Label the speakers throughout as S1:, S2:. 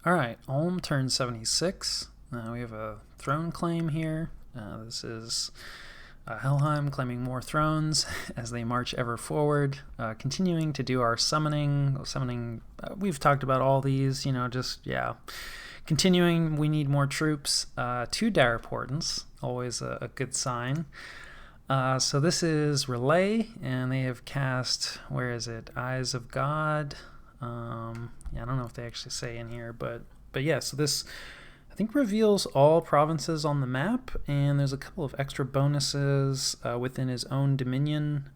S1: Alright, Ulm turns 76. We have a throne claim here. This is Helheim claiming more thrones as they march ever forward. Continuing to do our summoning. We've talked about all these, Continuing, we need more troops. 2 dire portents, always a good sign. So this is Relay, and they have cast, where is it? Eyes of God. I don't know if they actually say in here, but yeah, so this I think reveals all provinces on the map, and there's a couple of extra bonuses within his own dominion.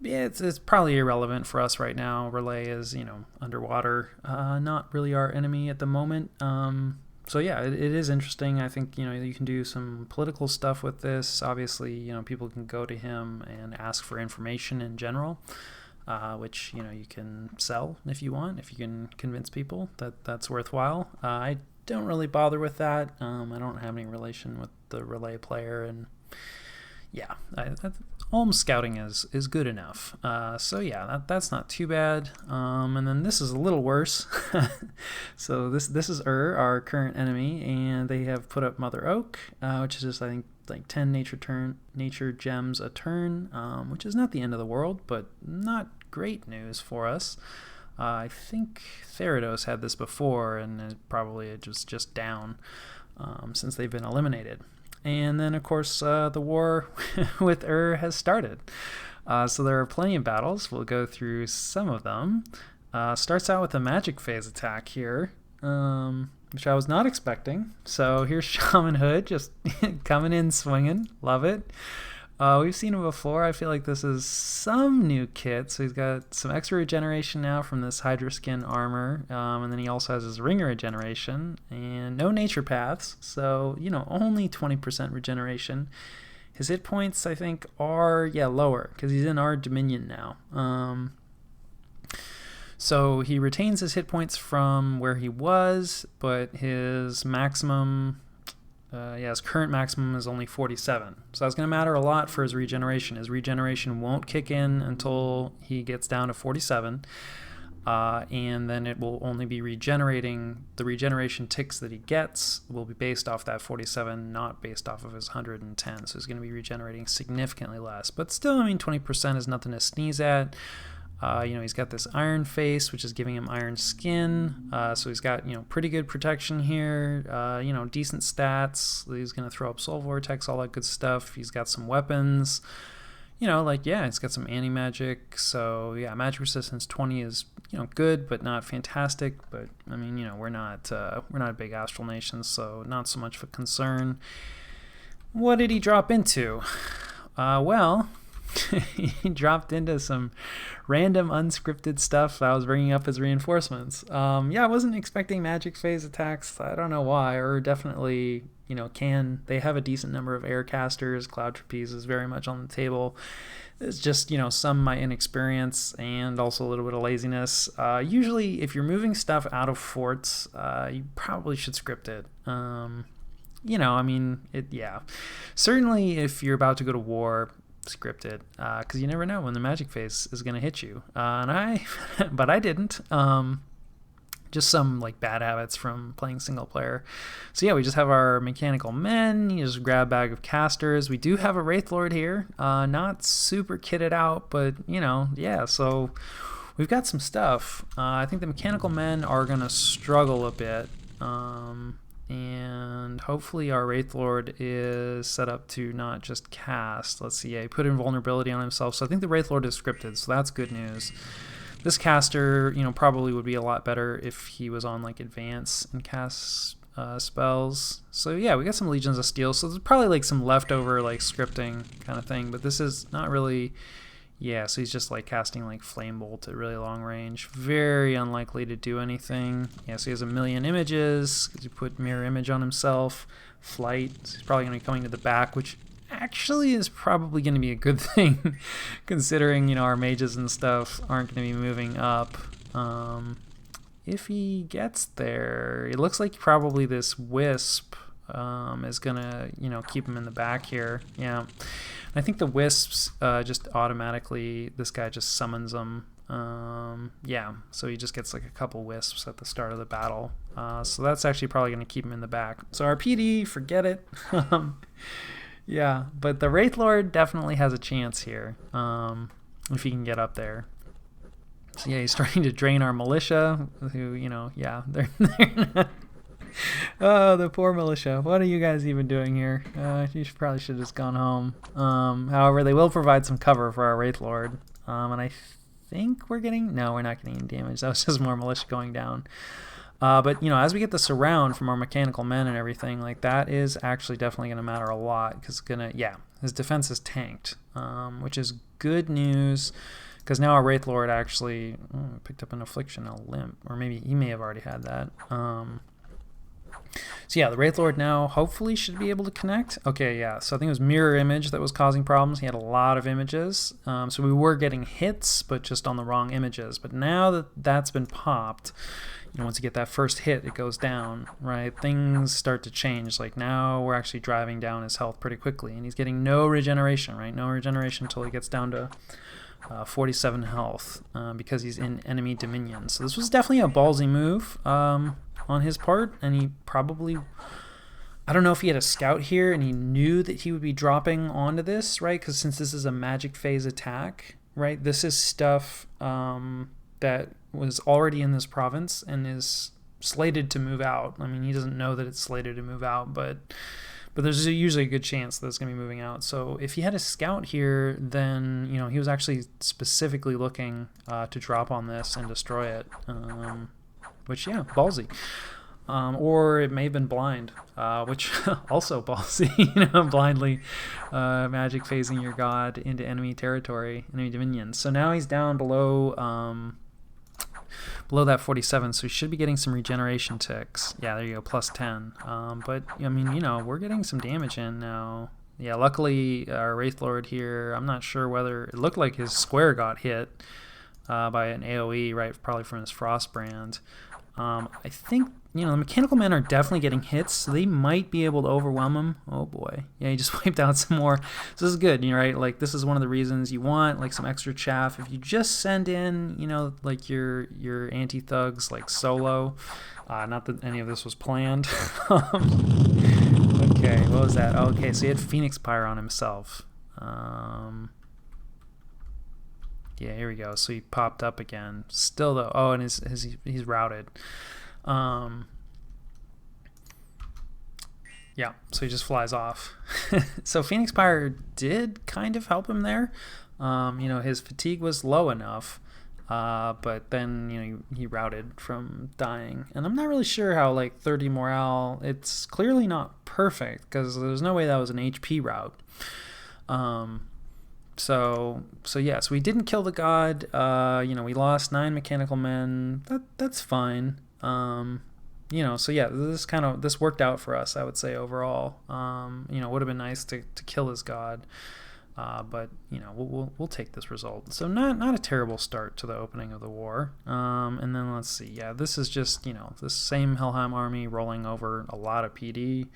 S1: It's probably irrelevant for us right now. Relay is, underwater, not really our enemy at the moment. So yeah, it is interesting. I think, you can do some political stuff with this. Obviously, people can go to him and ask for information in general. Which you can sell if you want, if you can convince people that that's worthwhile. I don't really bother with that. I don't have any relation with the Relay player, and yeah, Ulm scouting is good enough. So yeah, that's not too bad. And then this is a little worse. So this is our current enemy, and they have put up Mother Oak, which is just, I think, like 10 nature gems a turn, which is not the end of the world, but not great news for us. I think Therados had this before, and it was just down since they've been eliminated. And then, of course, the war with has started. So there are plenty of battles. We'll go through some of them. Starts out with a magic phase attack here, which I was not expecting. So here's Shaman Hood just coming in swinging. Love it. We've seen him before. I feel like this is some new kit. So he's got some extra regeneration now from this Hydra skin armor. And then he also has his ringer regeneration and no nature paths. So, only 20% regeneration. His hit points, I think, are, lower because he's in our dominion now. So he retains his hit points from where he was, but his maximum, his current maximum is only 47. So that's going to matter a lot for his regeneration. His regeneration won't kick in until he gets down to 47, and then it will only be regenerating. The regeneration ticks that he gets will be based off that 47, not based off of his 110. So he's going to be regenerating significantly less. But still, 20% is nothing to sneeze at. He's got this iron face, which is giving him iron skin. So he's got, pretty good protection here, decent stats. He's going to throw up Soul Vortex, all that good stuff. He's got some weapons, he's got some anti-magic. So yeah, magic resistance 20 is, good, but not fantastic. But we're not a big astral nation, so not so much of a concern. What did he drop into? He dropped into some random unscripted stuff that I was bringing up as reinforcements. I wasn't expecting magic phase attacks. I don't know why, or definitely, they have a decent number of air casters. Cloud Trapeze is very much on the table. It's just, some of my inexperience and also a little bit of laziness. Usually, if you're moving stuff out of forts, you probably should script it. Certainly if you're about to go to war, script it, because you never know when the magic phase is going to hit you, but I didn't. Just some bad habits from playing single player. So yeah, we just have our mechanical men. You just grab a bag of casters. We do have a Wraith Lord here, not super kitted out, but so we've got some stuff. I think the mechanical men are going to struggle a bit, and hopefully our Wraith Lord is set up to not just cast. Let's see, he put invulnerability on himself, so I think the Wraith Lord is scripted, so that's good news. This caster, probably would be a lot better if he was on advance and cast spells. So yeah, we got some Legions of Steel, so there's probably some leftover scripting kind of thing, but this is not really. Yeah, so he's just casting Flame Bolt at really long range. Very unlikely to do anything. Yeah, so he has a million images because he put mirror image on himself. Flight, so he's probably going to be coming to the back, which actually is probably going to be a good thing considering, our mages and stuff aren't going to be moving up. If he gets there, it looks like probably this Wisp is going to, keep him in the back here. Yeah. I think the Wisps just automatically, this guy just summons them Yeah, so he just gets like a couple wisps at the start of the battle. So that's actually probably going to keep him in the back. So our PD, forget it. Yeah, but the Wraith Lord definitely has a chance here if he can get up there. So yeah, he's starting to drain our militia, who, you know, yeah, they're not... Oh, the poor militia. What are you guys even doing here? You probably should have just gone home. However, they will provide some cover for our Wraith Lord. And I think we're getting... No, we're not getting any damage. That was just more militia going down. But, you know, as we get the surround from our mechanical men and everything, like, that is actually definitely going to matter a lot. Because his defense is tanked, which is good news. Because now our Wraith Lord actually picked up an affliction, a limp. Or maybe he may have already had that. So yeah, the Wraith Lord now hopefully should be able to connect. Okay, yeah, so I think it was mirror image that was causing problems. He had a lot of images. So we were getting hits, but just on the wrong images. But now that that's been popped, you know, once you get that first hit, it goes down, right? Things start to change. Like now we're actually driving down his health pretty quickly. And he's getting no regeneration, right? No regeneration until he gets down to 47 health because he's in enemy dominion. So this was definitely a ballsy move on his part, and he probably, I don't know if he had a scout here and he knew that he would be dropping onto this, right? Because since this is a magic phase attack, right, this is stuff that was already in this province and is slated to move out. I mean, he doesn't know that it's slated to move out, but there's usually a good chance that it's going to be moving out. So if he had a scout here, then, you know, he was actually specifically looking to drop on this and destroy it. Which, yeah, ballsy. Or it may have been blind, which also ballsy, you know, blindly magic phasing your god into enemy territory, enemy dominion. So now he's down below that 47, so he should be getting some regeneration ticks. Yeah, there you go, plus 10. But, I mean, you know, we're getting some damage in now. Yeah, luckily our Wraith Lord here, I'm not sure whether, it looked like his square got hit by an AoE, right, probably from his Frost brand. I think, you know, the mechanical men are definitely getting hits, so they might be able to overwhelm him. Oh boy. Yeah, he just wiped out some more. So this is good, you know, right? Like, this is one of the reasons you want, like, some extra chaff. If you just send in, you know, like, your anti-thugs, like, solo. Not that any of this was planned. Okay, what was that? Oh, okay, so he had Phoenix Pyre on himself. Yeah, here we go. So he popped up again. Still though. Oh, and he's routed. Yeah, so he just flies off. So Phoenix Pyre did kind of help him there. You know, his fatigue was low enough, but then, you know, he routed from dying. And I'm not really sure how, like, 30 morale, it's clearly not perfect because there's no way that was an HP route. So yeah, so we didn't kill the god. You know, we lost 9 mechanical men. That's fine. You know, so yeah, this worked out for us, I would say, overall. You know, it would have been nice to kill his god, but you know, we'll take this result. So not a terrible start to the opening of the war. And then let's see, yeah, this is just, you know, the same Helheim army rolling over a lot of PD.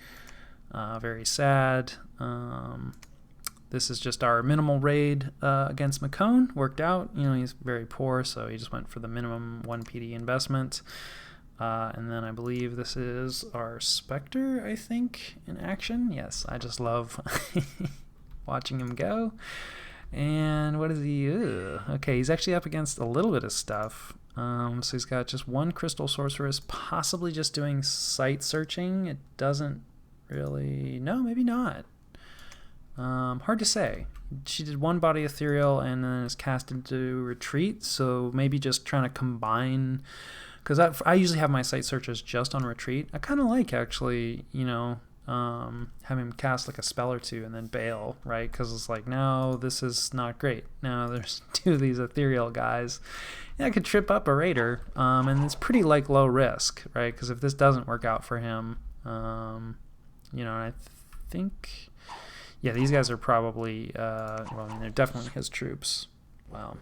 S1: Very sad. This is just our minimal raid against Macone. Worked out. You know, he's very poor, so he just went for the minimum 1 PD investment. And then I believe this is our Spectre, I think, in action. Yes, I just love watching him go. And what is he? Okay, he's actually up against a little bit of stuff. So he's got just 1 Crystal Sorceress, possibly just doing sight searching. It doesn't really... No, maybe not. Hard to say. She did 1 Body Ethereal and then is cast into Retreat, so maybe just trying to combine, because I usually have my sight searches just on Retreat. I kind of like, actually, you know, have him cast like a spell or 2 and then bail, right? Because it's like, no, this is not great. Now there's 2 of these ethereal guys. Yeah, I could trip up a raider, and it's pretty like low risk, right? Because if this doesn't work out for him, you know, I think... Yeah, these guys are probably, well, I mean, they're definitely his troops. Wow.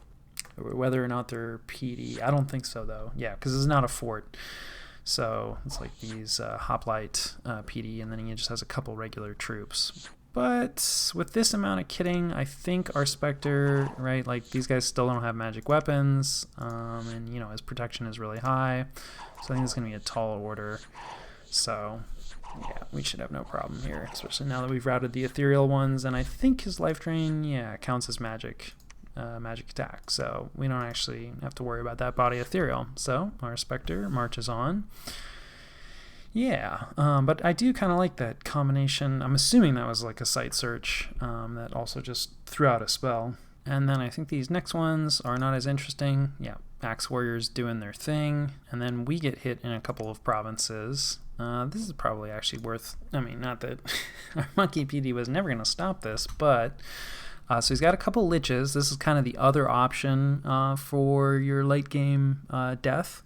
S1: Whether or not they're PD, I don't think so, though. Yeah, because it's not a fort. So it's like these hoplite PD, and then he just has a couple regular troops. But with this amount of kitting, I think our Spectre, right, like these guys still don't have magic weapons, and you know, his protection is really high, so I think it's going to be a tall order. So yeah, we should have no problem here, especially now that we've routed the ethereal ones, and I think his life drain, yeah, counts as magic attack, so we don't actually have to worry about that body ethereal. So our Spectre marches on. Yeah, but I do kind of like that combination. I'm assuming that was like a site search that also just threw out a spell. And then I think these next ones are not as interesting. Yeah, Axe Warriors doing their thing. And then we get hit in a couple of provinces. This is probably actually worth... I mean, not that our Monkey PD was never going to stop this, but... so he's got a couple Liches. This is kind of the other option for your late game death.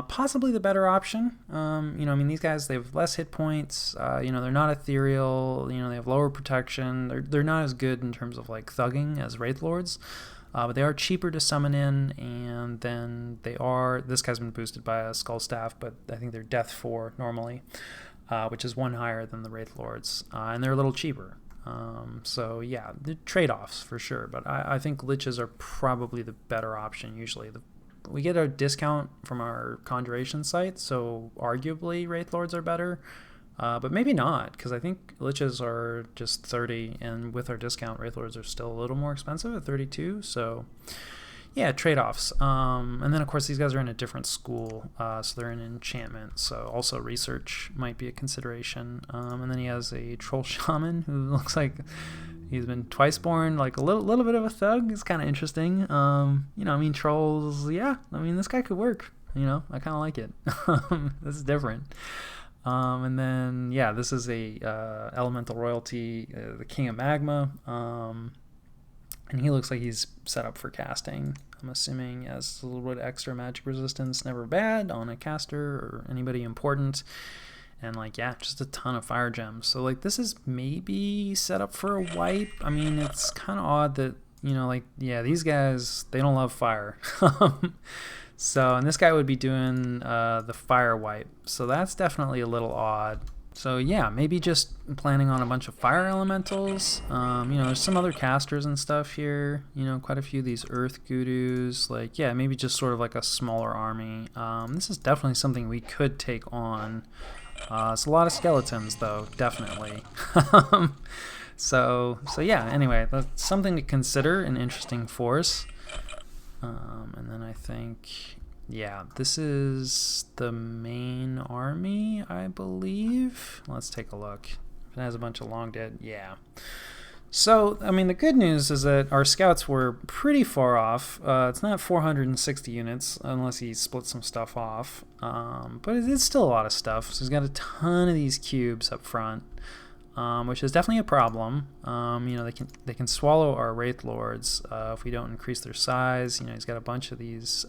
S1: Possibly the better option. You know, I mean, these guys, they have less hit points. You know, they're not ethereal. You know, they have lower protection. They're not as good in terms of like thugging as Wraith Lords, but they are cheaper to summon in. And then they are. This guy's been boosted by a Skull Staff, but I think they're Death 4 normally, which is 1 higher than the Wraith Lords, and they're a little cheaper. So yeah, the trade-offs for sure. But I think Liches are probably the better option usually. We get a discount from our Conjuration site, so arguably Wraith Lords are better, but maybe not, because I think Liches are just 30, and with our discount, Wraith Lords are still a little more expensive at 32, so yeah, trade-offs. And then, of course, these guys are in a different school, so they're in enchantment, so also research might be a consideration. And then he has a Troll Shaman who looks like... He's been twice born, like a little bit of a thug. It's kind of interesting. You know, I mean, trolls, yeah. I mean, this guy could work. You know, I kind of like it. This is different. And then, yeah, this is a elemental royalty, the King of Magma. And he looks like he's set up for casting. I'm assuming as a little bit extra magic resistance, never bad on a caster or anybody important. And like, yeah, just a ton of fire gems. So like, this is maybe set up for a wipe. I mean, it's kind of odd that, you know, like, yeah, these guys, they don't love fire. So, and this guy would be doing the fire wipe. So that's definitely a little odd. So yeah, maybe just planning on a bunch of fire elementals. You know, there's some other casters and stuff here. You know, quite a few of these earth gurus. Like, yeah, maybe just sort of like a smaller army. This is definitely something we could take on. It's a lot of skeletons, though, definitely. So yeah, anyway, that's something to consider, an interesting force. And then I think, yeah, this is the main army, I believe. Let's take a look. It has a bunch of long dead, yeah. So, I mean, the good news is that our scouts were pretty far off. It's not 460 units, unless he split some stuff off. But it's still a lot of stuff. So he's got a ton of these cubes up front, which is definitely a problem. You know, they can swallow our Wraith Lords if we don't increase their size. You know, he's got a bunch of these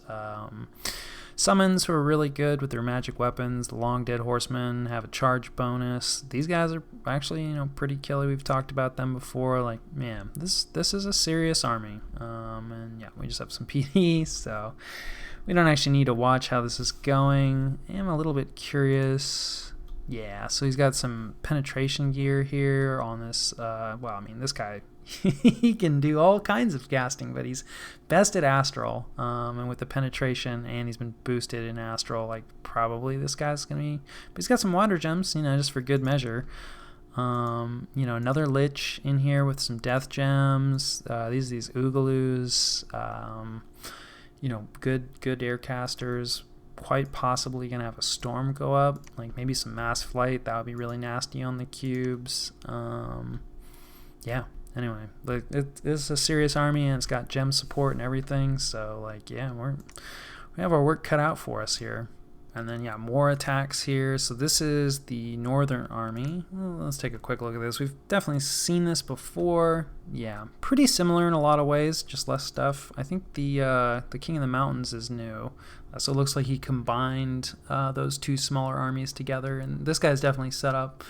S1: summons who are really good with their magic weapons. The Long Dead Horsemen have a charge bonus. These guys are actually, you know, pretty killy. We've talked about them before. Like, man, this is a serious army. And yeah, we just have some PD, so we don't actually need to watch how this is going. I'm a little bit curious. Yeah, so he's got some penetration gear here on this. Well, I mean, this guy, he can do all kinds of casting, but he's best at Astral. And with the penetration, and he's been boosted in Astral, like probably this guy's going to be... But he's got some water gems, you know, just for good measure. You know, another Lich in here with some death gems. These Oogaloos. You know, good air casters. Quite possibly gonna have a storm go up, like maybe some mass flight. That would be really nasty on the cubes. Yeah, anyway, like it is a serious army, and it's got gem support and everything, so like, yeah, we have our work cut out for us here. And then, yeah, more attacks here. So this is the Northern Army. Well, let's take a quick look at this. We've definitely seen this before. Yeah, pretty similar in a lot of ways, just less stuff. I think the King of the Mountains is new. So it looks like he combined those two smaller armies together. And this guy's definitely set up,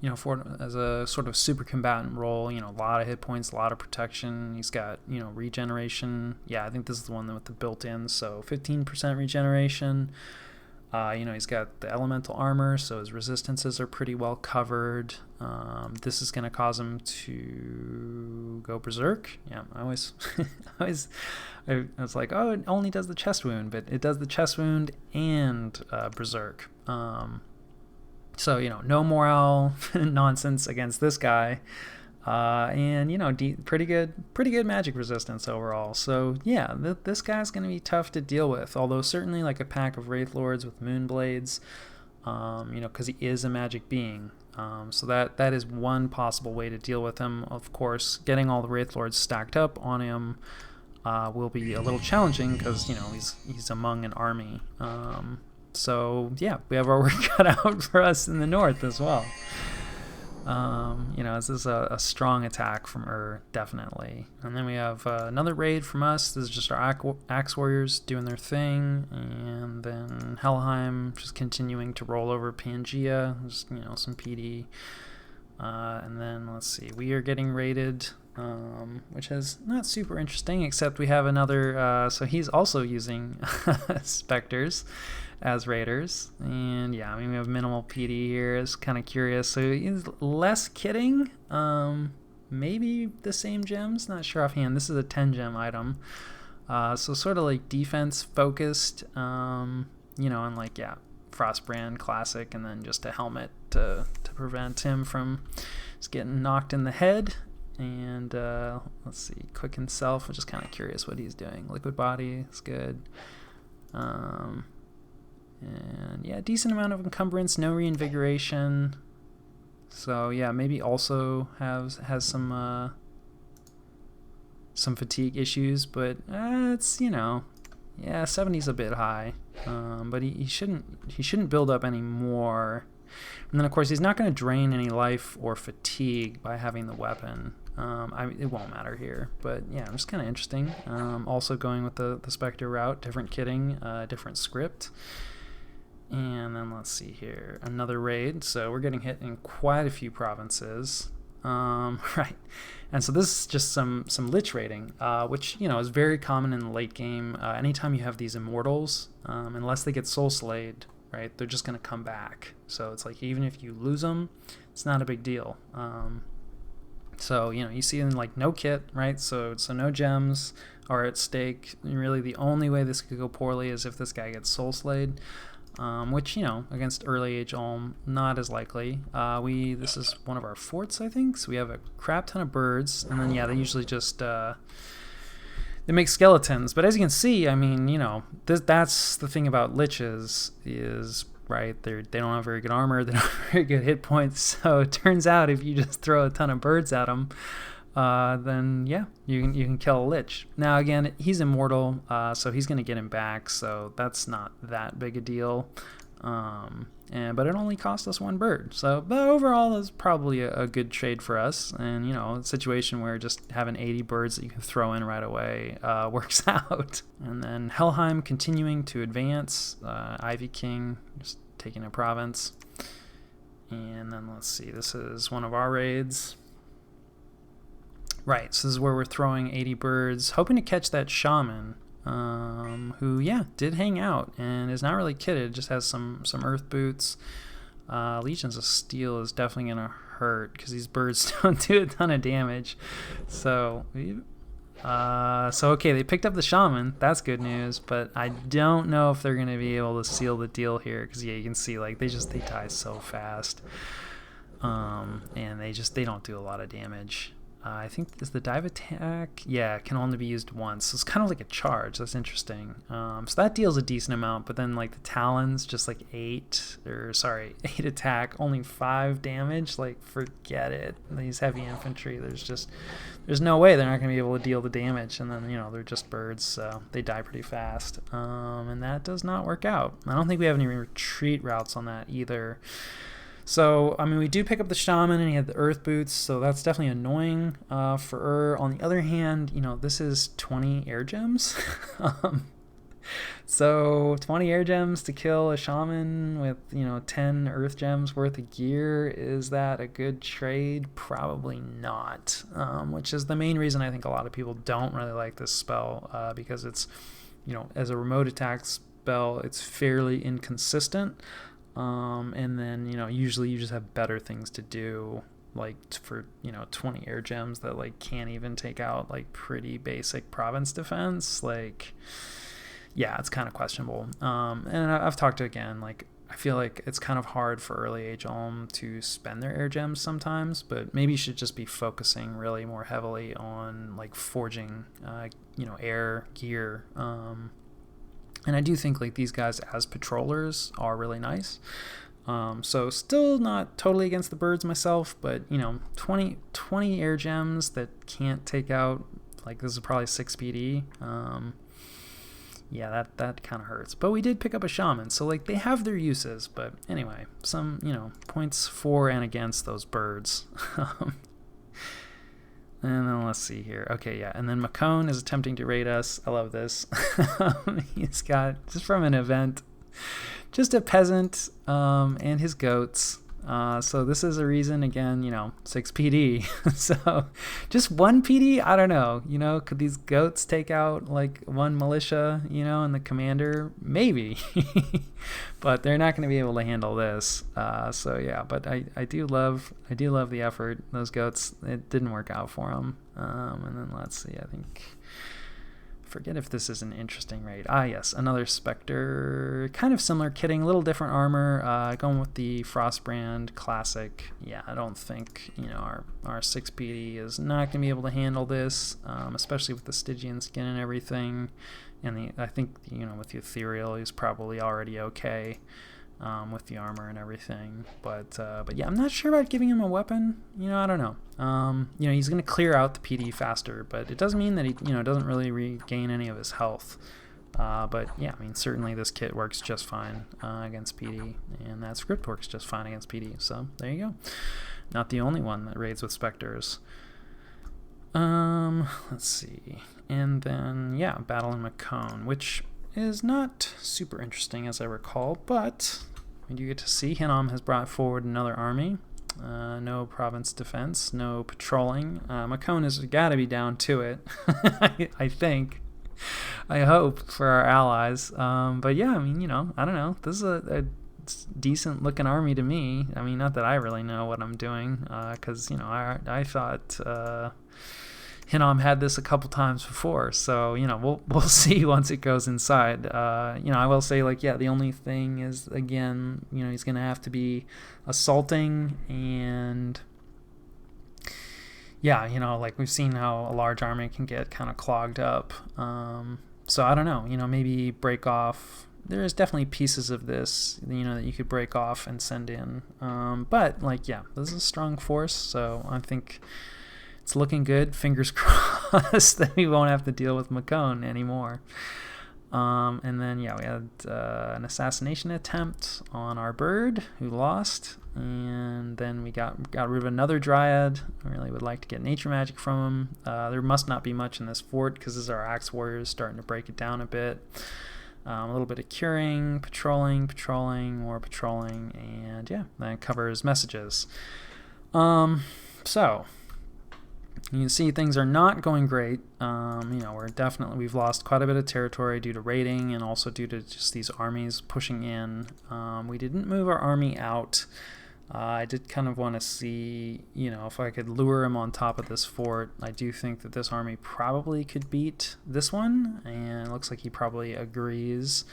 S1: you know, for as a sort of super combatant role. You know, a lot of hit points, a lot of protection. He's got, you know, regeneration. Yeah, I think this is the one with the built-in. So 15% regeneration. He's got the elemental armor, so his resistances are pretty well covered. This is going to cause him to go berserk. Yeah, I was like, oh, it only does the chest wound, but it does the chest wound and berserk. So, no morale nonsense against this guy. And pretty good magic resistance overall. So yeah, this guy's going to be tough to deal with. Although certainly like a pack of Wraith Lords with Moonblades, because he is a magic being. So that is one possible way to deal with him. Of course, getting all the Wraith Lords stacked up on him will be a little challenging because he's among an army. So yeah, we have our work cut out for us in the north as well. This is a strong attack from definitely. And then we have another raid from us. This is just our Axe Warriors doing their thing. And then Helheim just continuing to roll over Pangea. Just, some PD. And then, let's see, we are getting raided, which is not super interesting, except we have another, so he's also using Spectres as raiders, and yeah, we have minimal PD here. Is kind of curious. So he's less kidding. Maybe the same gems. Not sure offhand. This is a 10 gem item. So sort of like defense focused. And like Frostbrand classic, and then just a helmet to prevent him from just getting knocked in the head. And let's see, Quicken Self. I'm just kind of curious what he's doing. Liquid Body is good. And yeah, decent amount of encumbrance, no reinvigoration. So yeah, maybe also has some fatigue issues, but it's 70's a bit high. But he shouldn't build up any more. And then of course he's not going to drain any life or fatigue by having the weapon. It won't matter here, but yeah, just kind of interesting. Also going with the Spectre route, different kitting, different script. And then let's see here, another raid. So we're getting hit in quite a few provinces. Right. And so this is just some Lich raiding, which, is very common in the late game. Anytime you have these immortals, unless they get soul slayed, right, they're just going to come back. So it's like, even if you lose them, it's not a big deal. So, you see in like no kit, right? So no gems are at stake. And really the only way this could go poorly is if this guy gets soul slayed. Which, against early age Ulm, not as likely. This is one of our forts, I think, so we have a crap ton of birds, and then, yeah, they usually just, they make skeletons, but as you can see, I mean, that's the thing about liches, is, right, they don't have very good armor, they don't have very good hit points, so it turns out if you just throw a ton of birds at them, then yeah, you can kill a lich. Now again, he's immortal, so he's gonna get him back, so that's not that big a deal. But it only cost us one bird, but overall it's probably a good trade for us. And a situation where just having 80 birds that you can throw in right away works out. And then Helheim continuing to advance, Ivy King just taking a province. And then let's see, this is one of our raids. Right, so this is where we're throwing 80 birds, hoping to catch that Shaman, who, yeah, did hang out and is not really kitted, just has some earth boots. Legions of Steel is definitely going to hurt because these birds don't do a ton of damage. So okay, they picked up the Shaman. That's good news, but I don't know if they're going to be able to seal the deal here because, yeah, you can see, like, they die so fast. And they don't do a lot of damage. I think is the dive attack, yeah, can only be used once, so it's kind of like a charge. That's interesting. So that deals a decent amount, but then like the talons, just like 8 attack, only 5 damage. Like, forget it. These heavy infantry, there's no way they're not going to be able to deal the damage, and then they're just birds, so they die pretty fast. And that does not work out. I don't think we have any retreat routes on that either. So, I mean, we do pick up the Shaman, and he had the Earth Boots, so that's definitely annoying for On the other hand, this is 20 air gems. So, 20 air gems to kill a Shaman with, 10 Earth gems worth of gear. Is that a good trade? Probably not, which is the main reason I think a lot of people don't really like this spell, because it's, as a remote attacks spell, it's fairly inconsistent. And then, usually you just have better things to do, like for, 20 air gems that like can't even take out like pretty basic province defense. Like, yeah, it's kind of questionable. And I've talked to, again, like, I feel like it's kind of hard for early age Ulm to spend their air gems sometimes, but maybe you should just be focusing really more heavily on like forging, air gear. And I do think like these guys as patrollers are really nice. So still not totally against the birds myself, but 20 air gems that can't take out, like, this is probably 6 PD. Yeah, that kind of hurts. But we did pick up a shaman, so like they have their uses. But anyway, some points for and against those birds. And then let's see here. Okay, yeah. And then Macone is attempting to raid us. I love this. He's got, just from an event, just a peasant and his goats. So this is a reason, again, 6 PD. So just 1 PD? I don't know. Could these goats take out like 1 militia, and the commander? Maybe. But they're not going to be able to handle this. So yeah, but I do love the effort. Those goats, it didn't work out for them. And then let's see, forget if this is an interesting raid. Yes, another Spectre, kind of similar kitting, a little different armor, going with the Frostbrand Classic. Yeah, I don't think, our 6 PD is not going to be able to handle this, especially with the Stygian skin and everything. And I think, with the Ethereal, he's probably already okay. With the armor and everything, but yeah, I'm not sure about giving him a weapon. I don't know. He's going to clear out the PD faster, but it doesn't mean that he doesn't really regain any of his health. But yeah, certainly this kit works just fine against PD, and that script works just fine against PD. So there you go. Not the only one that raids with Spectres. Let's see, and then yeah, Battle in Macone, which is not super interesting as I recall, but we do get to see Hinnom has brought forward another army. No province defense, no patrolling. Macone has got to be down to it, I think. I hope for our allies. But yeah, I don't know. This is a decent looking army to me. Not that I really know what I'm doing, because I thought Hinnom had this a couple times before, so we'll see once it goes inside. I will say, like, yeah, the only thing is, again, he's gonna have to be assaulting, and yeah, like we've seen how a large army can get kind of clogged up. So I don't know, maybe break off. There's definitely pieces of this, that you could break off and send in. But like, yeah, this is a strong force, so I think it's looking good. Fingers crossed that we won't have to deal with Macone anymore. And then, yeah, we had an assassination attempt on our bird, who lost. And then we got rid of another Dryad. I really would like to get nature magic from him. There must not be much in this fort, because this is our Axe Warriors starting to break it down a bit. A little bit of curing, patrolling, more patrolling, and yeah, that covers messages. So you can see things are not going great. We've lost quite a bit of territory due to raiding, and also due to just these armies pushing in. We didn't move our army out. I did kind of want to see, if I could lure him on top of this fort. I do think that this army probably could beat this one, and it looks like he probably agrees,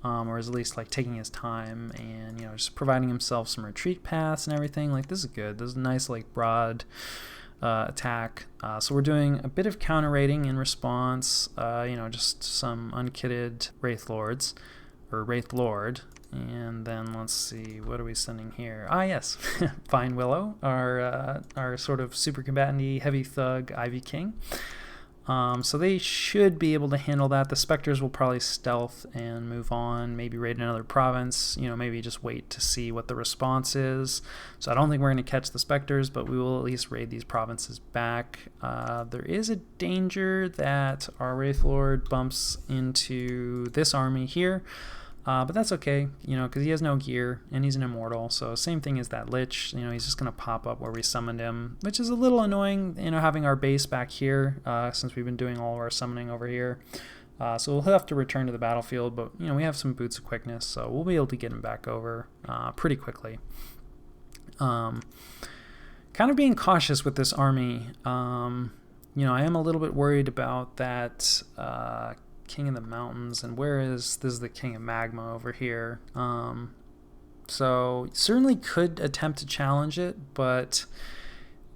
S1: or is at least like taking his time and, just providing himself some retreat paths and everything. Like, this is good. This is a nice, like, broad attack. So we're doing a bit of counter raiding in response, just some unkitted Wraith Lords, or Wraith Lord. And then let's see, what are we sending here? Yes, Fine Willow, our sort of super combatant-y heavy thug Ivy King. So they should be able to handle that. The Spectres will probably stealth and move on, maybe raid another province, maybe just wait to see what the response is. So I don't think we're going to catch the Spectres, but we will at least raid these provinces back. There is a danger that our Wraith Lord bumps into this army here. But that's okay, because he has no gear, and he's an immortal, so same thing as that Lich, he's just going to pop up where we summoned him, which is a little annoying, having our base back here, since we've been doing all of our summoning over here. So we'll have to return to the battlefield, but we have some boots of quickness, so we'll be able to get him back over pretty quickly. Kind of being cautious with this army. I am a little bit worried about that King of the Mountains, and this is the King of Magma over here. So certainly could attempt to challenge it, but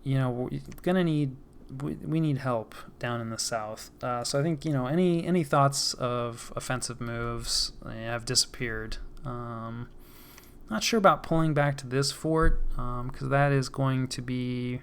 S1: we're gonna need we need help down in the south. So I think any thoughts of offensive moves have disappeared. Not sure about pulling back to this fort because that is going to be.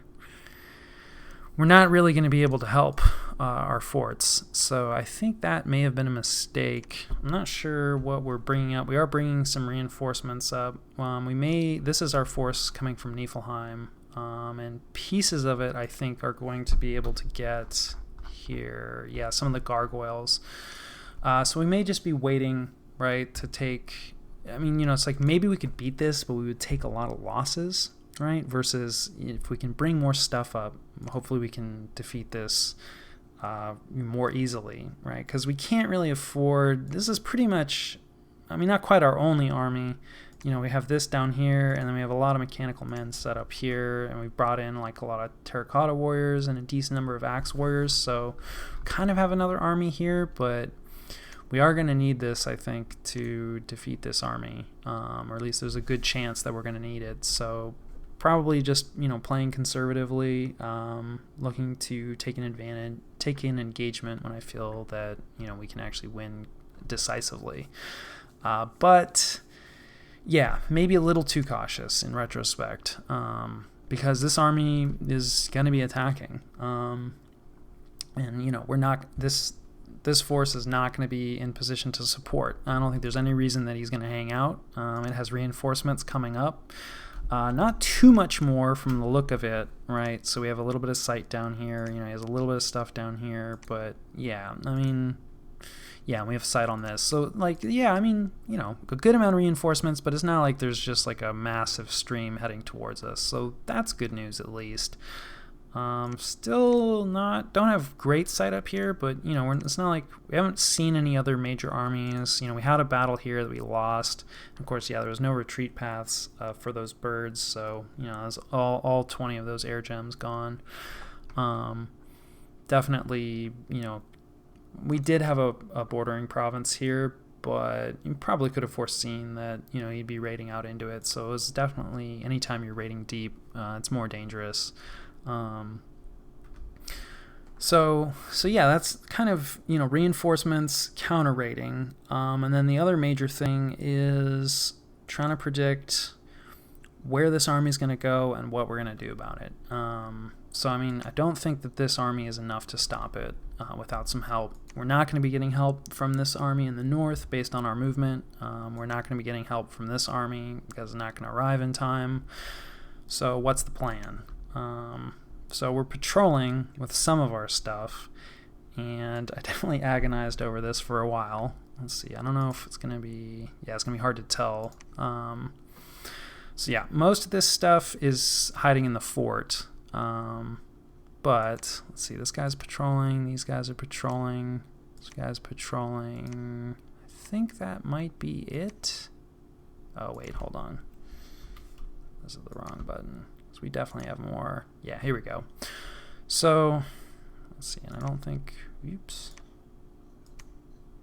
S1: We're not really going to be able to help our forts, so I think that may have been a mistake. I'm not sure what we're bringing up. We are bringing some reinforcements up. This is our force coming from Niflheim, and pieces of it I think are going to be able to get here. Yeah, some of the gargoyles. So we may just be waiting, right, to take. I mean, it's like maybe we could beat this, but we would take a lot of losses. Right, versus if we can bring more stuff up, hopefully we can defeat this more easily, right? Because we can't really afford. This is pretty much, not quite our only army. We have this down here, and then we have a lot of mechanical men set up here, and we brought in like a lot of terracotta warriors and a decent number of axe warriors. So, kind of have another army here, but we are going to need this, I think, to defeat this army, or at least there's a good chance that we're going to need it. So. Probably just playing conservatively, looking to take an engagement when I feel that we can actually win decisively. But yeah, maybe a little too cautious in retrospect, because this army is going to be attacking, and we're not this force is not going to be in position to support. I don't think there's any reason that he's going to hang out. It has reinforcements coming up. Not too much more from the look of it, right? So we have a little bit of sight down here. He has a little bit of stuff down here, but yeah, we have sight on this. So a good amount of reinforcements, but it's not like there's just like a massive stream heading towards us. So that's good news at least. Still don't have great sight up here, but it's not like we haven't seen any other major armies. We had a battle here that we lost. Of course, there was no retreat paths for those birds, so there's all 20 of those air gems gone. Definitely, we did have a bordering province here, but you probably could have foreseen that he'd be raiding out into it. So it was definitely, anytime you're raiding deep, it's more dangerous. So yeah, that's kind of reinforcements, counter raiding, and then the other major thing is trying to predict where this army is going to go and what we're going to do about it. So I don't think that this army is enough to stop it without some help. We're not going to be getting help from this army in the north based on our movement. We're not going to be getting help from this army because it's not going to arrive in time. So what's the plan? So we're patrolling with some of our stuff, and I definitely agonized over this for a while. Let's see, I don't know if it's going to be, it's going to be hard to tell. So yeah, most of this stuff is hiding in the fort, but let's see, this guy's patrolling, these guys are patrolling, this guy's patrolling. I think that might be it. Oh wait, hold on. This is the wrong button. So we definitely have more. Yeah, here we go. So let's see, and I don't think, oops.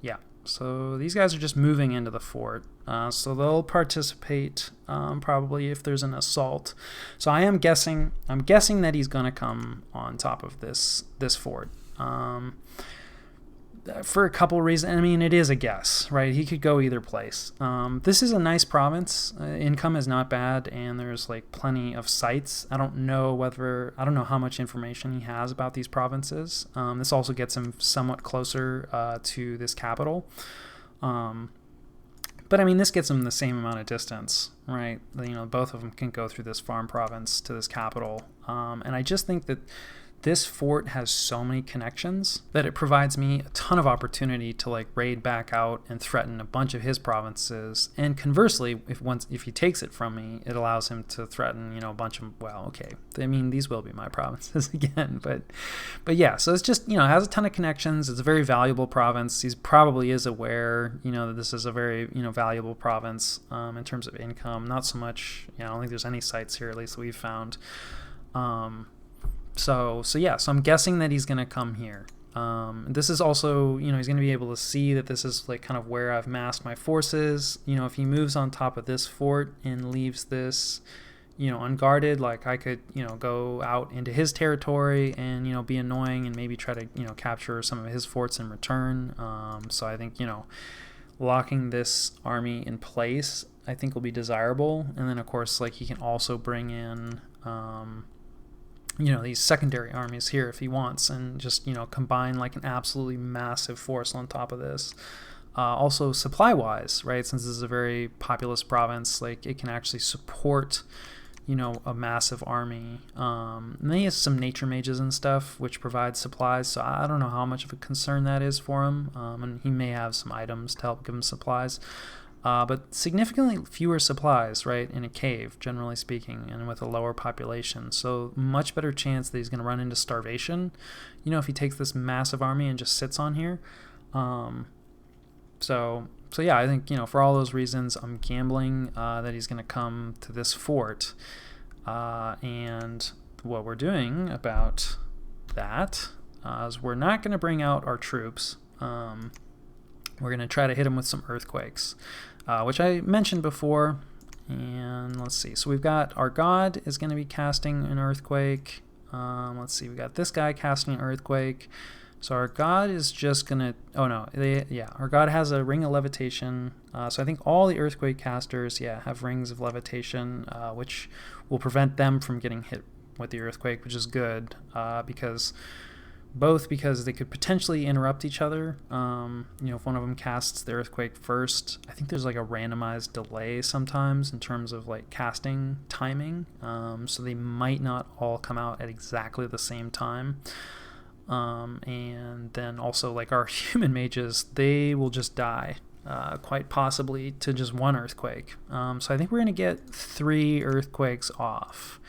S1: Yeah, so these guys are just moving into the fort. So they'll participate probably if there's an assault. So I'm guessing that he's going to come on top of this fort. For a couple reasons. It is a guess, right? He could go either place. This is a nice province. Income is not bad, and there's like plenty of sites. I don't know how much information he has about these provinces. This also gets him somewhat closer to this capital. But this gets him the same amount of distance, right? Both of them can go through this farm province to this capital. And I just think that this fort has so many connections that it provides me a ton of opportunity to like raid back out and threaten a bunch of his provinces. And conversely, if he takes it from me, it allows him to threaten, a bunch of, well, okay, I mean, these will be my provinces again, but yeah, so it's just, it has a ton of connections. It's a very valuable province. He probably is aware, that this is a very, valuable province in terms of income. Not so much, I don't think there's any sites here, at least that we've found. So I'm guessing that he's going to come here. This is also, he's going to be able to see that this is like kind of where I've massed my forces. If he moves on top of this fort and leaves this, unguarded, like I could, go out into his territory and, be annoying and maybe try to, capture some of his forts in return. So I think, locking this army in place, I think will be desirable. And then of course, like he can also bring in, these secondary armies here if he wants, and just, combine like an absolutely massive force on top of this. Also supply-wise, right, since this is a very populous province, like it can actually support, a massive army. And then he has some nature mages and stuff, which provide supplies, so I don't know how much of a concern that is for him. And he may have some items to help give him supplies. But significantly fewer supplies, right, in a cave, generally speaking, and with a lower population. So much better chance that he's going to run into starvation, if he takes this massive army and just sits on here. So yeah, I think, for all those reasons, I'm gambling that he's going to come to this fort. And what we're doing about that is we're not going to bring out our troops. We're going to try to hit him with some earthquakes, which I mentioned before. And let's see. So we've got our god is going to be casting an earthquake. Let's see. We got this guy casting an earthquake. So our god is just going to... Oh, no. Our god has a ring of levitation. So I think all the earthquake casters, have rings of levitation, which will prevent them from getting hit with the earthquake, which is good because they could potentially interrupt each other. If one of them casts the earthquake first, I think there's like a randomized delay sometimes in terms of like casting timing. So they might not all come out at exactly the same time. And then also like our human mages, they will just die, quite possibly to just one earthquake. So I think we're going to get 3 earthquakes off.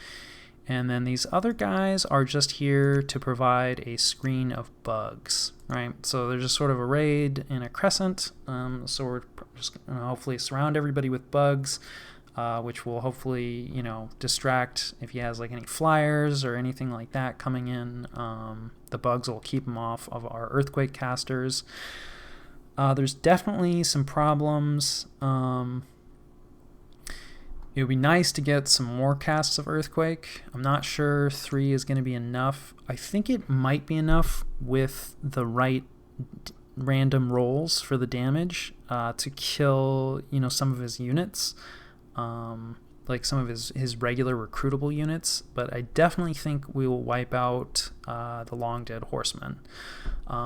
S1: And then these other guys are just here to provide a screen of bugs, right? So they're just sort of arrayed in a crescent. So we're just going to hopefully surround everybody with bugs, which will hopefully, distract if he has like any flyers or anything like that coming in. The bugs will keep him off of our earthquake casters. There's definitely some problems. It would be nice to get some more casts of Earthquake. I'm not sure 3 is going to be enough. I think it might be enough with the right random rolls for the damage to kill, some of his units, like some of his regular recruitable units. But I definitely think we will wipe out the Long Dead Horsemen,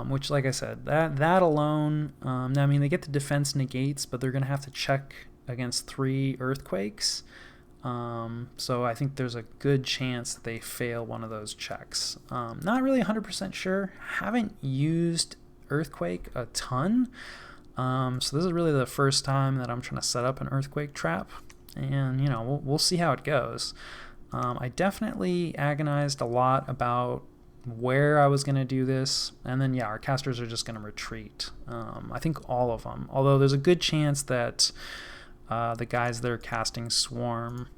S1: which, like I said, that alone, I mean, they get the defense negates, but they're going to have to check against 3 earthquakes. So I think there's a good chance that they fail one of those checks. Not really 100% sure. Haven't used earthquake a ton. So this is really the first time that I'm trying to set up an earthquake trap. And, we'll see how it goes. I definitely agonized a lot about where I was going to do this. And then, our casters are just going to retreat. I think all of them. Although there's a good chance that the guys that are casting Swarm,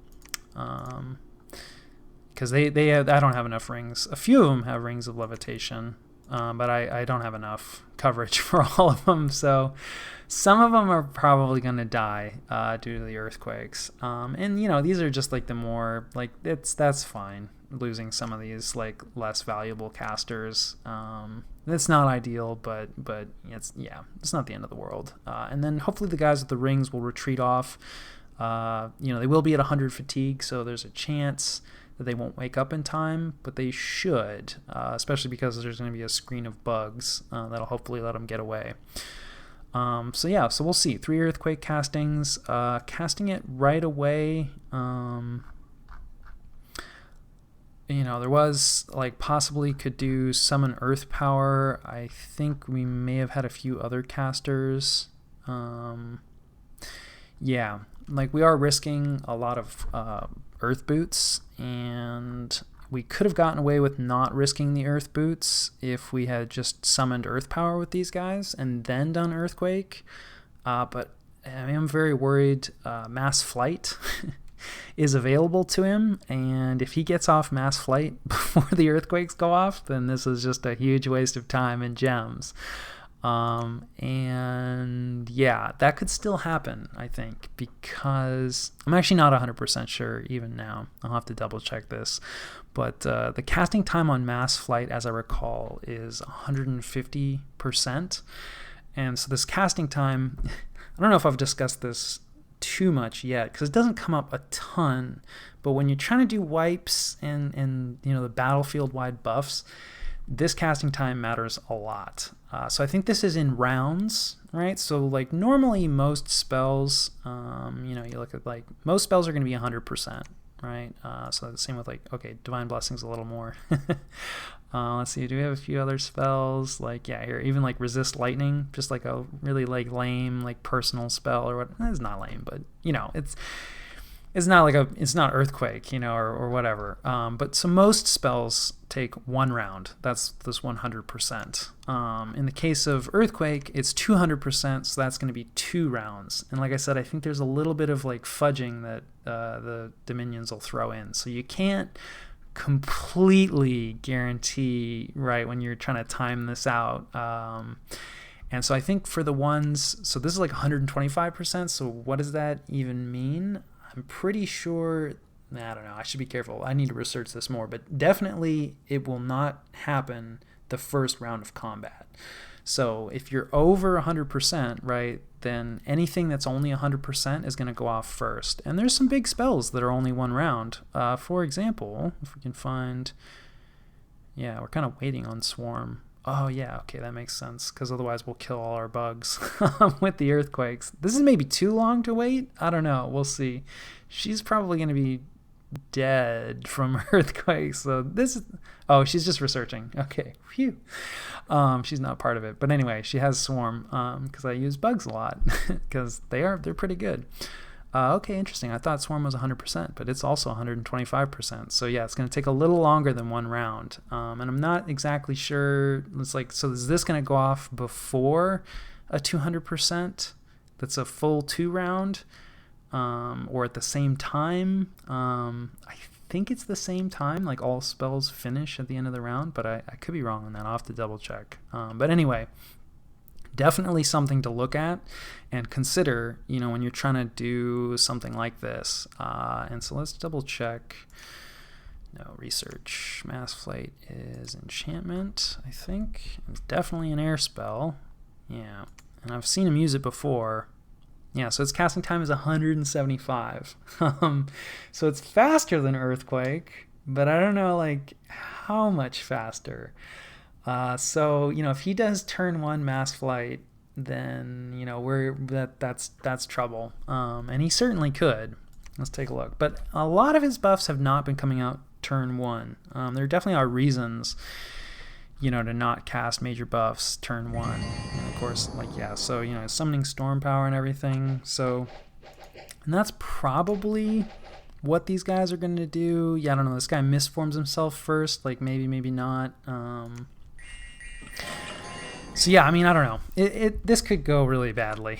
S1: because I don't have enough rings. A few of them have rings of levitation, but I don't have enough coverage for all of them. So some of them are probably going to die due to the earthquakes. And these are just like the more like that's fine. Losing some of these like less valuable casters. It's not ideal, but it's not the end of the world. And then hopefully the guys with the rings will retreat off. They will be at 100 fatigue, so there's a chance that they won't wake up in time, but they should, especially because there's going to be a screen of bugs that'll hopefully let them get away. So we'll see. 3 earthquake castings. Casting it right away. there was like possibly could do summon earth power. I think we may have had a few other casters. Yeah, like we are risking a lot of earth boots, and we could have gotten away with not risking the earth boots if we had just summoned earth power with these guys and then done earthquake. But I am very worried. Mass flight is available to him, and if he gets off mass flight before the earthquakes go off, then this is just a huge waste of time and gems. And yeah, that could still happen, I think, because I'm actually not 100% sure even now. I'll have to double check this. But the casting time on mass flight, as I recall, is 150%. And so this casting time, I don't know if I've discussed this too much yet, because it doesn't come up a ton. But when you're trying to do wipes and the battlefield-wide buffs, this casting time matters a lot. So I think this is in rounds, right? So like normally most spells, you look at like most spells are going to be 100%, right? So the same with like, okay, Divine Blessing's a little more. Let's see, do we have a few other spells? Like, yeah, here, even like Resist Lightning, just like a really like lame, like personal spell or what. It's not lame, but it's not like it's not Earthquake, or whatever. But so most spells take 1 round. That's this 100%. In the case of Earthquake, it's 200%, so that's going to be 2 rounds. And like I said, I think there's a little bit of like fudging that the Dominions will throw in. So you can't completely guarantee, right, when you're trying to time this out. And so I think for the ones, so this is like 125%. So what does that even mean? I'm pretty sure, I don't know, I should be careful. I need to research this more, but definitely it will not happen the first round of combat. So if you're over 100%, right, then anything that's only 100% is going to go off first. And there's some big spells that are only 1 round. For example, if we can find, we're kind of waiting on Swarm. Oh, yeah, okay, that makes sense, because otherwise we'll kill all our bugs with the earthquakes. This is maybe too long to wait. I don't know. We'll see. She's probably going to be dead from earthquakes. So this is... Oh, she's just researching. Okay, phew. She's not part of it. But anyway, she has Swarm, because I use bugs a lot, because they're pretty good. Okay, interesting. I thought Swarm was 100%, but it's also 125%. So yeah, it's going to take a little longer than 1 round. And I'm not exactly sure. It's like, so is this going to go off before a 200%? That's a full 2 round, or at the same time? I think it's the same time. Like all spells finish at the end of the round, but I could be wrong on that. I'll have to double check. But anyway. Definitely something to look at and consider, when you're trying to do something like this. And so let's double check. No, research. Mass Flight is enchantment, I think. It's definitely an air spell. Yeah. And I've seen him use it before. Yeah, so its casting time is 175. So it's faster than Earthquake, but I don't know, like, how much faster. So if he does turn 1 mass flight, then that's trouble. And he certainly could. Let's take a look. But a lot of his buffs have not been coming out turn 1. There definitely are reasons, to not cast major buffs turn 1. And of course, so summoning storm power and everything. So, and that's probably what these guys are going to do. Yeah, I don't know. This guy misforms himself first, like maybe not. So yeah, I don't know. This could go really badly.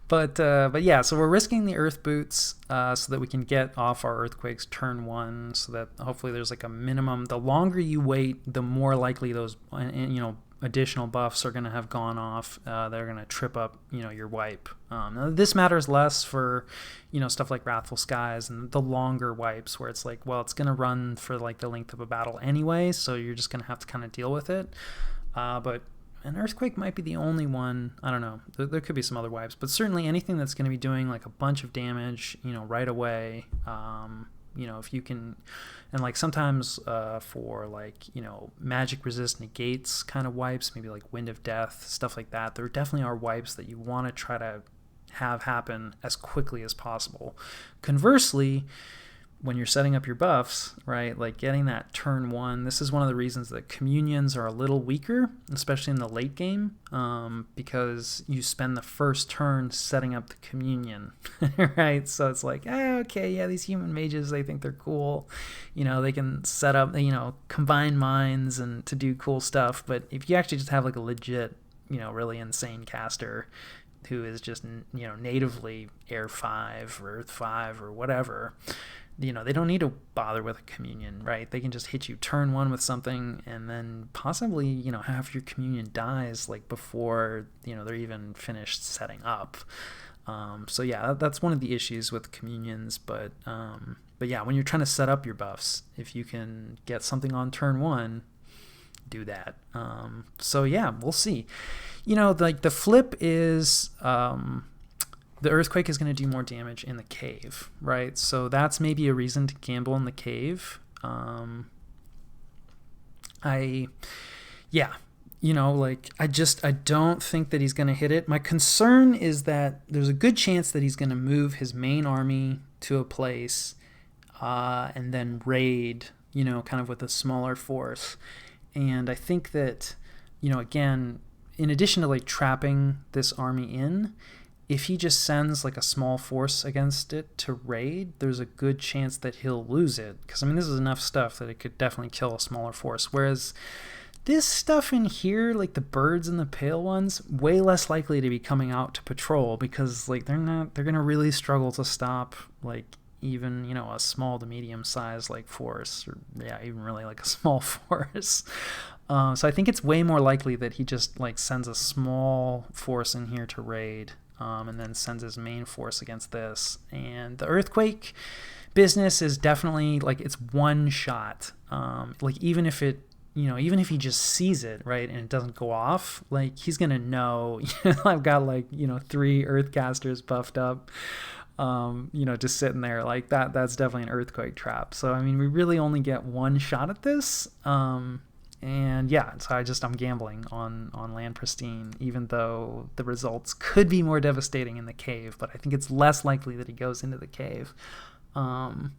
S1: But yeah, so we're risking the earth boots so that we can get off our earthquakes turn 1, so that hopefully there's like a minimum. The longer you wait, the more likely those additional buffs are going to have gone off. They're going to trip up your wipe. Now this matters less for stuff like Wrathful Skies and the longer wipes, where it's like, well, it's going to run for like the length of a battle anyway, so you're just going to have to kind of deal with it. But an Earthquake might be the only one. I don't know. There could be some other wipes, but certainly anything that's going to be doing like a bunch of damage, right away. If you can, and like sometimes for like magic resist negates kind of wipes, maybe like Wind of Death, stuff like that. There definitely are wipes that you want to try to have happen as quickly as possible. Conversely, when you're setting up your buffs, right, like getting that turn 1, this is one of the reasons that communions are a little weaker, especially in the late game, because you spend the first turn setting up the communion, right? So it's like, okay, yeah, these human mages, they think they're cool. They can set up, combine minds and to do cool stuff. But if you actually just have like a legit, really insane caster who is just, natively Air 5 or Earth 5 or whatever, they don't need to bother with a communion, right? They can just hit you turn 1 with something, and then possibly, half your communion dies like before, they're even finished setting up. So yeah, that's one of the issues with communions. But yeah, when you're trying to set up your buffs, if you can get something on turn 1, do that. So yeah, we'll see. Like the flip is, the earthquake is going to do more damage in the cave, right? So that's maybe a reason to gamble in the cave. I don't think that he's going to hit it. My concern is that there's a good chance that he's going to move his main army to a place and then raid, kind of with a smaller force. And I think that, again, in addition to like trapping this army in, if he just sends like a small force against it to raid, there's a good chance that he'll lose it. Because, this is enough stuff that it could definitely kill a smaller force. Whereas this stuff in here, like the birds and the pale ones, way less likely to be coming out to patrol, because like they're going to really struggle to stop like even, a small to medium size like force, or yeah, even really like a small force. So I think it's way more likely that he just like sends a small force in here to raid. And then sends his main force against this. And the earthquake business is definitely like, it's one shot. Like even if he just sees it, right, and it doesn't go off, like he's gonna know, I've got like 3 earthcasters buffed up, just sitting there like that. That's definitely an earthquake trap. So we really only get one shot at this. And yeah, so I'm gambling on Land Pristine, even though the results could be more devastating in the cave, but I think it's less likely that he goes into the cave. And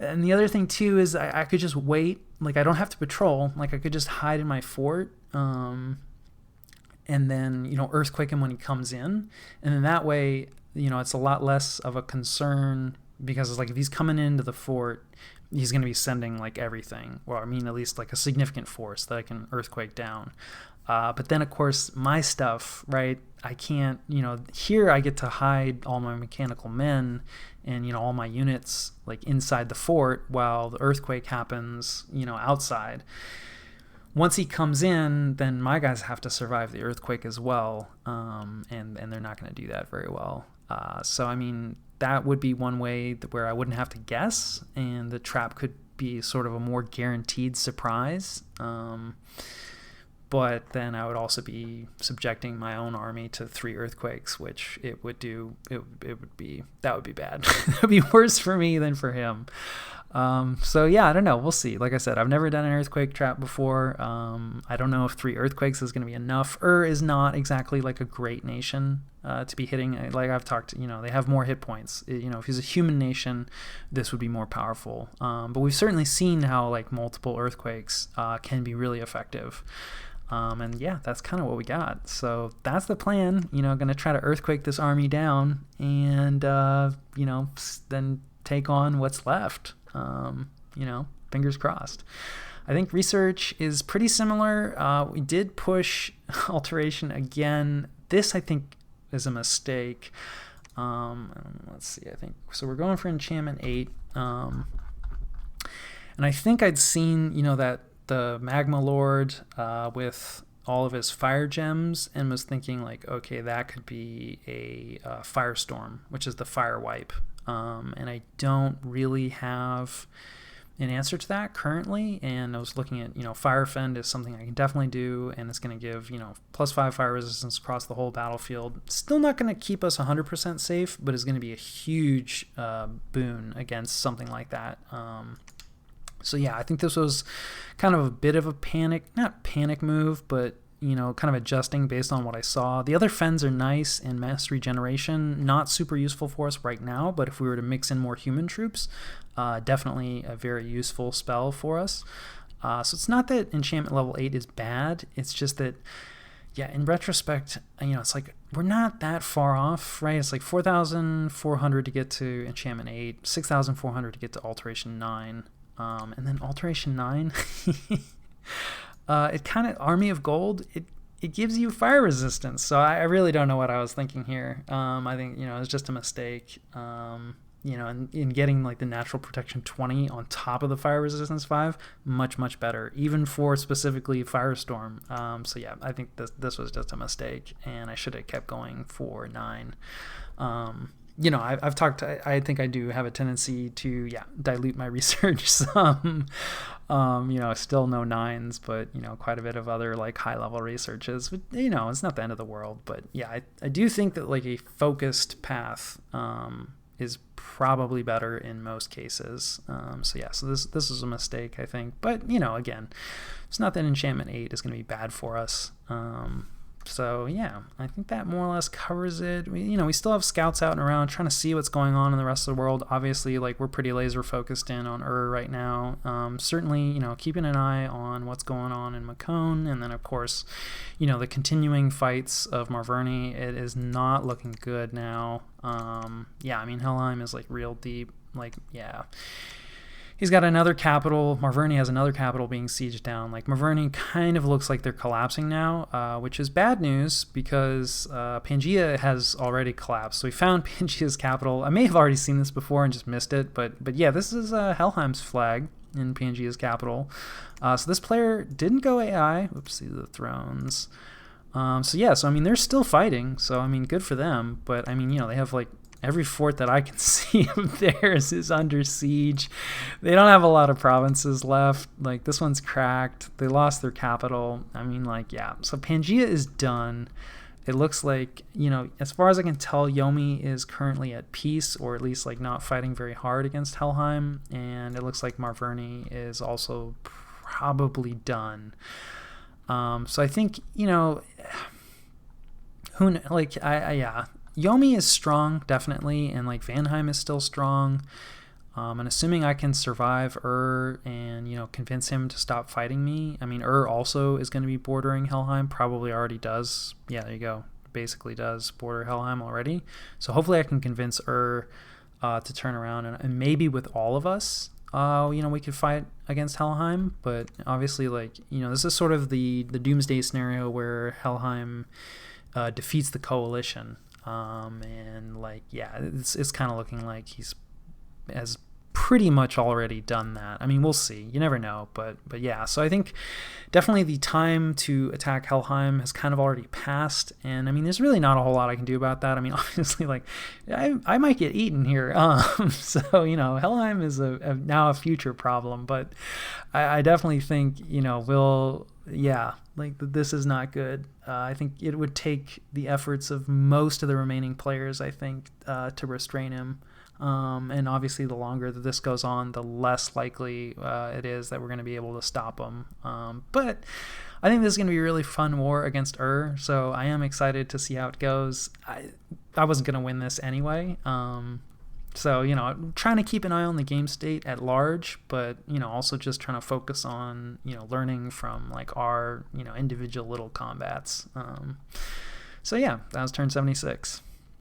S1: the other thing too is I could just wait, like I don't have to patrol, like I could just hide in my fort, and then earthquake him when he comes in, and then that way it's a lot less of a concern, because it's like if he's coming into the fort, he's going to be sending like everything, or at least like a significant force that I can earthquake down. But then of course my stuff, right, I can't, here I get to hide all my mechanical men and all my units like inside the fort while the earthquake happens outside. Once he comes in, then my guys have to survive the earthquake as well, and they're not going to do that very well. So that would be one way where I wouldn't have to guess, and the trap could be sort of a more guaranteed surprise. But then I would also be subjecting my own army to 3 earthquakes, which that would be bad. That would be worse for me than for him. So yeah, I don't know. We'll see. Like I said, I've never done an earthquake trap before. I don't know if 3 earthquakes is going to be enough. Is not exactly like a great nation to be hitting. Like I've talked, they have more hit points. If he's a human nation, this would be more powerful. But we've certainly seen how like multiple earthquakes can be really effective. And yeah, that's kind of what we got. So that's the plan. Going to try to earthquake this army down, and then take on what's left. Fingers crossed. I think research is pretty similar. We did push alteration again. This I think is a mistake. Let's see. I think so. We're going for enchantment 8. And I think I'd seen that the Magma Lord with all of his fire gems, and was thinking like, okay, that could be a firestorm, which is the fire wipe. And I don't really have an answer to that currently, and I was looking at, Fire Fend is something I can definitely do, and it's going to give, +5 fire resistance across the whole battlefield. Still not going to keep us 100% safe, but is going to be a huge boon against something like that. So yeah, I think this was kind of a bit of a not panic move, but kind of adjusting based on what I saw. The other fens are nice in mass regeneration, not super useful for us right now, but if we were to mix in more human troops, definitely a very useful spell for us. So it's not that enchantment level 8 is bad, it's just that, yeah, in retrospect, it's like we're not that far off, right? It's like 4,400 to get to enchantment 8, 6,400 to get to alteration 9, and then alteration 9, it kind of, Army of Gold, it gives you fire resistance. So I really don't know what I was thinking here. I think, it was just a mistake. And in getting like the natural protection 20 on top of the fire resistance 5, much better, even for specifically Firestorm. So yeah, I think this was just a mistake, and I should have kept going for 9. I've talked, I think I do have a tendency to, dilute my research some. Still no 9s, but, quite a bit of other like high level researches. But, it's not the end of the world. But yeah, I do think that like a focused path is probably better in most cases. So this is a mistake, I think. But, again, it's not that enchantment 8 is going to be bad for us. So yeah, I think that more or less covers it. We still have scouts out and around trying to see what's going on in the rest of the world. Obviously, like, we're pretty laser focused in on right now. Certainly, keeping an eye on what's going on in Macone, and then of course, the continuing fights of Marverni. It is not looking good now. Helheim is like real deep. Like, yeah. He's got another capital. Marverni has another capital being sieged down. Like, Marverni kind of looks like they're collapsing now, which is bad news because Pangaea has already collapsed. So we found Pangaea's capital. I may have already seen this before and just missed it, but yeah, this is Helheim's flag in Pangaea's capital. So this player didn't go AI. Oops, see the thrones. They're still fighting. So, good for them. But, they have, like, every fort that I can see of theirs is under siege. They don't have a lot of provinces left. Like, this one's cracked. They lost their capital. So Pangaea is done. It looks like, as far as I can tell, Yomi is currently at peace, or at least, like, not fighting very hard against Helheim. And it looks like Marverni is also probably done. So I think, Yomi is strong, definitely, and like Vanheim is still strong. And assuming I can survive and, convince him to stop fighting me. Also is going to be bordering Helheim, probably already does. Yeah, there you go. Basically does border Helheim already. So hopefully I can convince to turn around, and maybe with all of us, we could fight against Helheim. But obviously, like, this is sort of the doomsday scenario where Helheim defeats the coalition. It's kind of looking like he's has pretty much already done that. We'll see. You never know, but yeah. So I think definitely the time to attack Helheim has kind of already passed, and there's really not a whole lot I can do about that. Obviously, like, I might get eaten here. So Helheim is now a future problem, but I definitely think this is not good. I think it would take the efforts of most of the remaining players, I think, to restrain him. And obviously, the longer that this goes on, the less likely it is that we're going to be able to stop him. But I think this is going to be a really fun war against so I am excited to see how it goes. I wasn't going to win this anyway. Trying to keep an eye on the game state at large, but, also just trying to focus on, learning from, like, our, individual little combats. That was turn 76.